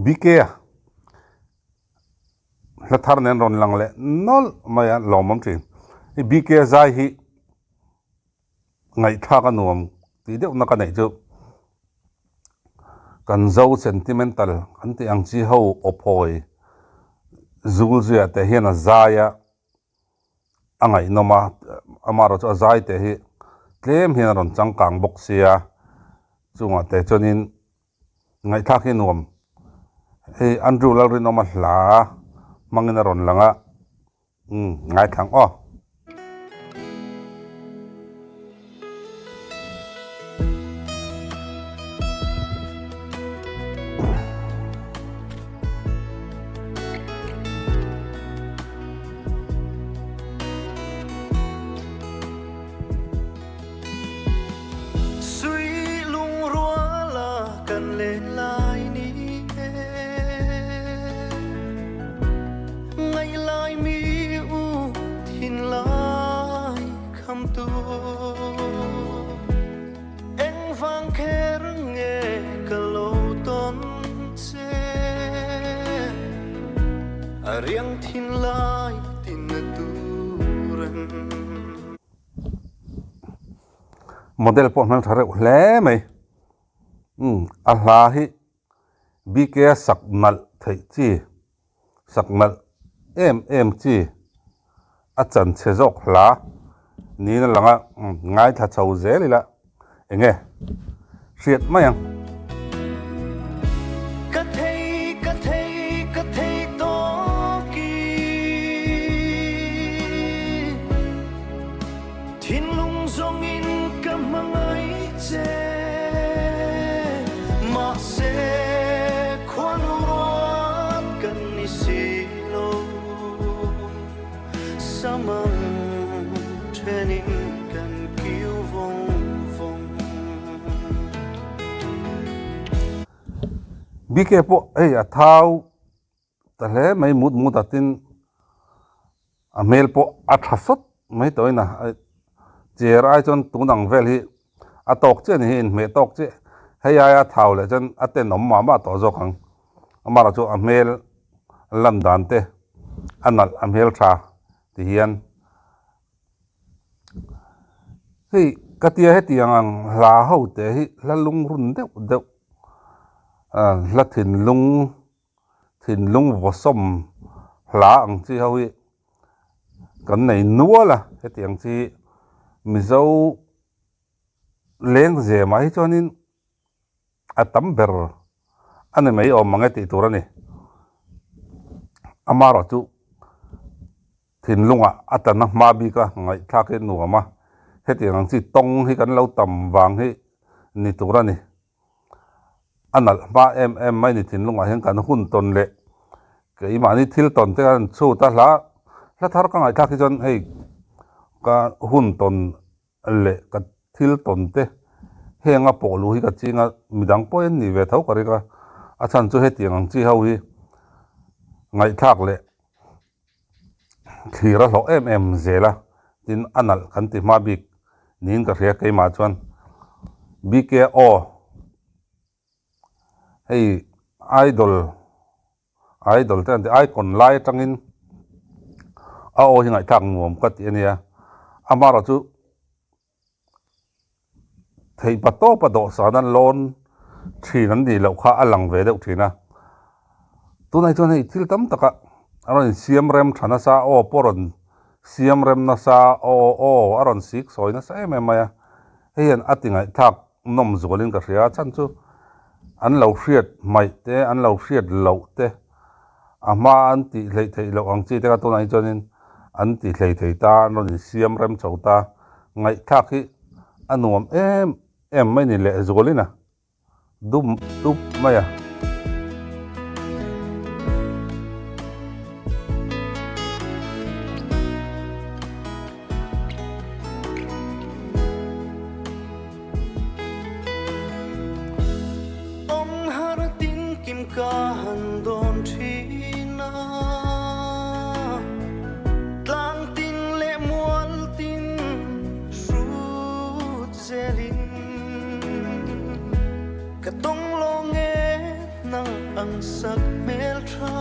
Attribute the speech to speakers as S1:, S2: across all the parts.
S1: BK la thar nen ron lang le nol maya lomam thin hi BK zai hi ngai tha ka nuam ti deuh na ka nei chu kan zo sentimental kan ti ang chi ho opoi zul zia te hian a zaya angai noma amaro chu zai te hi tlem hian ron changkang bok sia chunga te chonin ngai tha ki nuam hey Andrew lalrin oma hla mangina ron langa ngai thang o
S2: riang thin lai tin turan
S1: model po man thare hle mai a hla hi BK saknal thei chi saknal em chi a chan che jok hla ni na langa ngai tha chau zelila enge hriat mayang BK po a thau ta hle mai mut atin a mel po a thasot mai toina cher ai chon tunang vel hi a tok che ni hin me tok che heya ya thau le chen aten nom ma to zo khang amara chu a mel lam dan te anal a mel tha ti hian hei katia he tiang la ho te hi la lung run deuh la thin lung vosom hla ang chi ho hi kan nei nuala he tiang chi mizo leng ze mai chonin atam ber ane mai om mangai ti turani amaro chu thin lunga atana ma bi ka ngai thake nuama he tiang chi tong hi kan lo tam wang hi ni turani anal ba em mai ni thin lunga hen kan hun ton le ke ma ni thil ton te kan chu ta la thar ka ngai thaki jon hei ka hun ton le ka thil ton te henga polu hi ka chinga midang poin ni ve thau kari ka achan chu he tiang chi ho hi ngai thak le thira lo em zela tin anal kan ti ma bik nin ka hria ke ma chuan BK o hey idol te icon lai tangin a o hi ngai thak nuam ka ti ania amara chu thei pato sanan lon thinan ni lo kha alang ve deuh thina tunai chon hei thil tam taka aron siam rem thana sa o poron siam rem na sa o aron sik soina sa em maya heian atingai thak nom zolin ka hria chan chu an lo hriat mai te an lo hriat lo te ama an ti hlei thei lo ang chi te ka tunai chonin an ti hlei thei ta non siam rem chauta ngai thak hi anuam em mai ni le zolina dum maya
S2: kahan don thina tlang tin le mual tin fruit zelin katong lo nge nang ang sak mel tra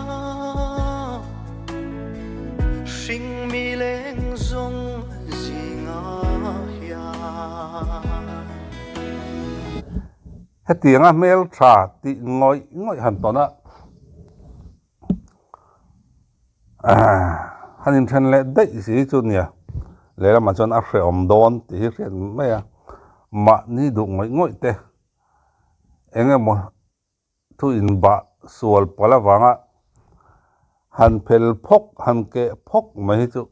S2: sing mi leng zong zinga ya
S1: hetianga mel tha ti ngoi han tona hanin than le dai si chu nia lela ma chon a hre om don ti hi hrian me a ma ni du ngoi te enge mo thu in ba sual pala wanga han phel phok han ke phok ma hi chu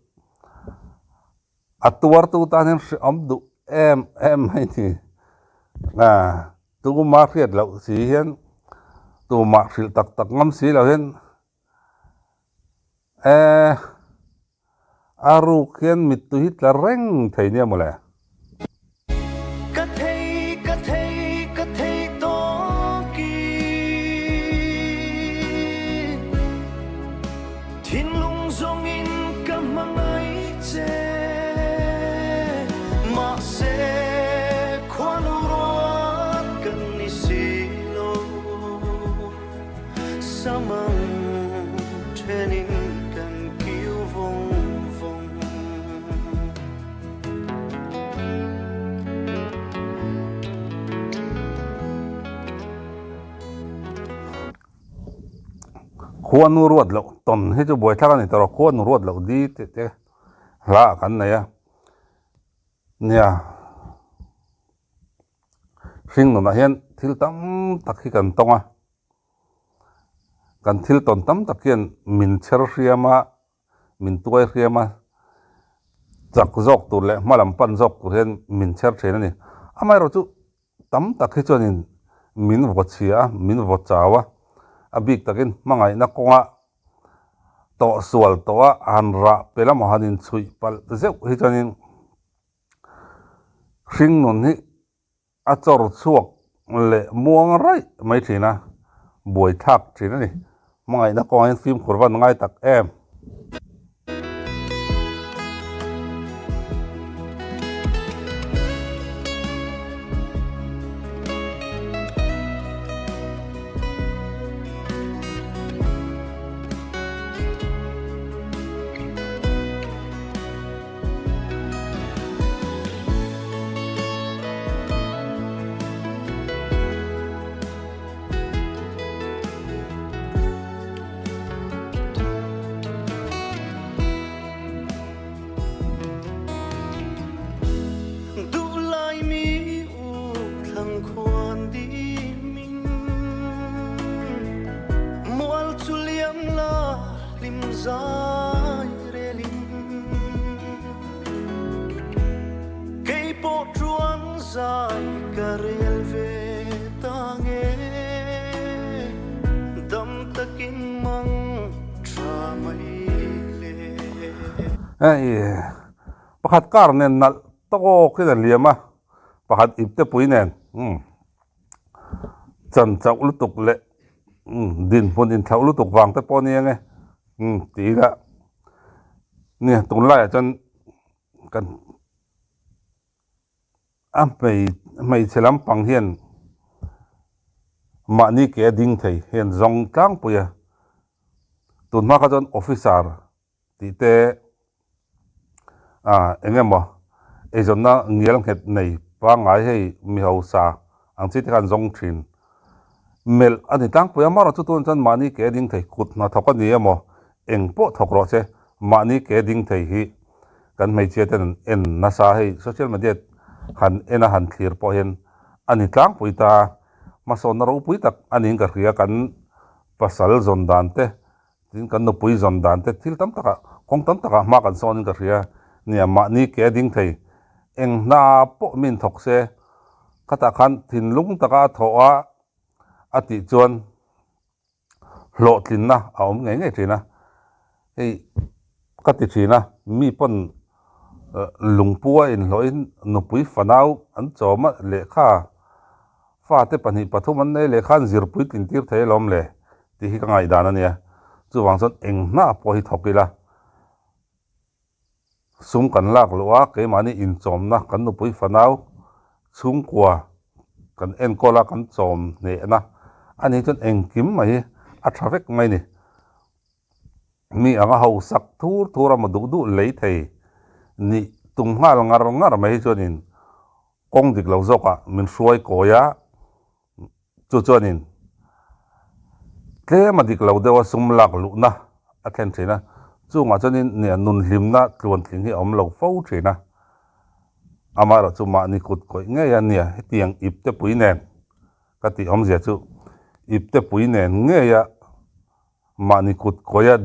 S1: atuar tu ta nen om du em hai ni tu ma hriat lo si hian tu ma hril tak ngam si lo hian aru khian mit tu hi tla reng thei nia mole
S2: ka thei to ki thin lung zong in ka mangai che ma se khwan ruat kan ni silo samang thenin kan kiu vong
S1: khuan nu ruat lo ton he chu boi thak ani taro khuan nu ruat lo di te hla kan nei a nia hring nu na hian thil tam tak hi kan tonga kan thil ton tam tak hian min cher hriama min tuai hriama chak jok tur le malam pan jok tur hian min cher then ani amai ro chu tam tak hi chuanin min vot chia min vot chawa abik takin mangai na konga to sual to an ra pelam hanin chui pal zeu hi chanin hring nun hi a chor chuak le muang rai mai thina boi thak thina ni mangai na konga film khurwan ngai tak em
S2: zai relim kei po truan zai karel ve tange dam takin mang tra mai le
S1: pakhat kar nen nal to khina liama pakhat ipte puinen chan chau lu tuk le din phun in thau lu tuk wang te poni nge tí là nè tụng lại chân cần mày sẽ làm bằng hiền mà ni cái đinh thầy hiền dòng trắng bùi tụng mà cái chân officer tí te anh em mà ấy chân na nghe làm hết này ba ngày hay mi hậu sa anh chỉ thấy dòng truyền mel anh ấy trắng bùi mà nó tụng chân mà ni cái đinh thầy cút na thọc cái gì mà eng po thok ro che mani ke ding thei hi kan mai che ten en nasa hi social media han ena han clear po hen ani tlang puita ma son ro puita ani ka ria kan pasal zon dan te tin kan no pui zon dan te thil tam taka kong tam taka ma kan son ka ria nia mani ke ding thei eng na po min thok se kata khan thin lung taka thoa ati chuan lo tin na aum nge thina ei katichina mi pon lungpua in loin nupui fanau an choma le kha fa te pani pathum an nei le khan zirpui tin tir the lom le ti hi ka ngai dan ania chu wangson eng na po hi thokila sum kan lak lowa ke mani in chom na kan nupui fanau chung kwa kan en kola kan chom ne na ani chon eng kim mai a traffic mai ni mi anga ho sak thur ma du lei thei ni tung ngal ngar mai chonin kong dik lo zoka min suai koya chu chonin tle ma dik lo dewa sum lak lu na a thlen thina chunga chonin ne nun hlimna tlon thling hi om lo fo thina amara chuma ni kut koi nge ya nia tiang ipte pui nen kati om zia chu ipte pui nen nge ya ma ni kut koya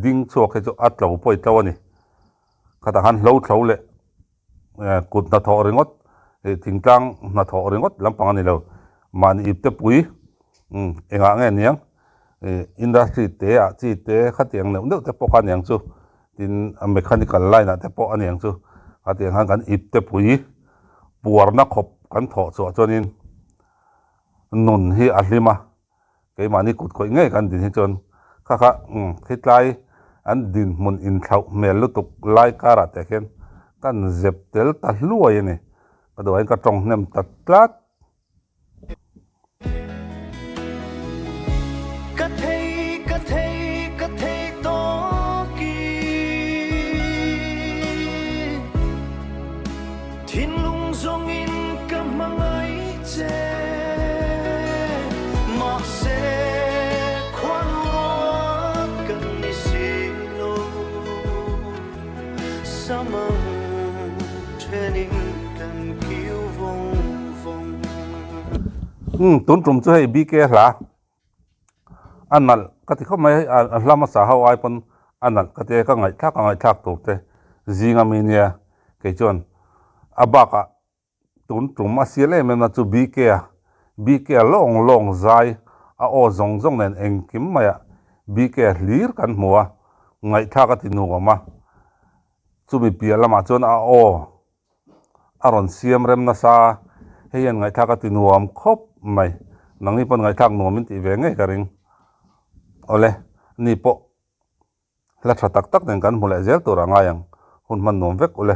S1: ding chok he chu atlo poi tawani kata han hlo thlo le kut na tho ringot thingtang na tho ringot lampang ani lo ma ni ipte pui enga nge niang industry te a chi te khatiang neu te pokhan yang chu tin mechanical line te po ani yang chu atiang han kan ipte pui puarna khop kan tho chu chonin nun hi ahlima ke mani kut koi nge kan din hi chon kha thitlai an din mun in thau mel lutuk lai kara te khen kan zep tel ta hluai ni kadoi ka tong nem ta tlat
S2: ka thei to ki thin lung zong in ka mangai che ma se kwan ro kan ni silo samang training kan kiu vong
S1: tun trum chu hei bk hla anal kati khomai lama sa ho ai pon anal kati ka ngai thak tu te zinga minia ke chon abaka tun trum a siale me na chu bk long zai a o zong nen engkim maya bk hlir kan hmuwa ngai thak ati nu ma chumi pia lama chon a o aron siam rem na sa heyan ngai thak ati nuam khop mai nangi pon ngai thak nuam in ti ve nge karing ole ni po la tha tak nen kan mule zel to ranga yang hun man nom vek ole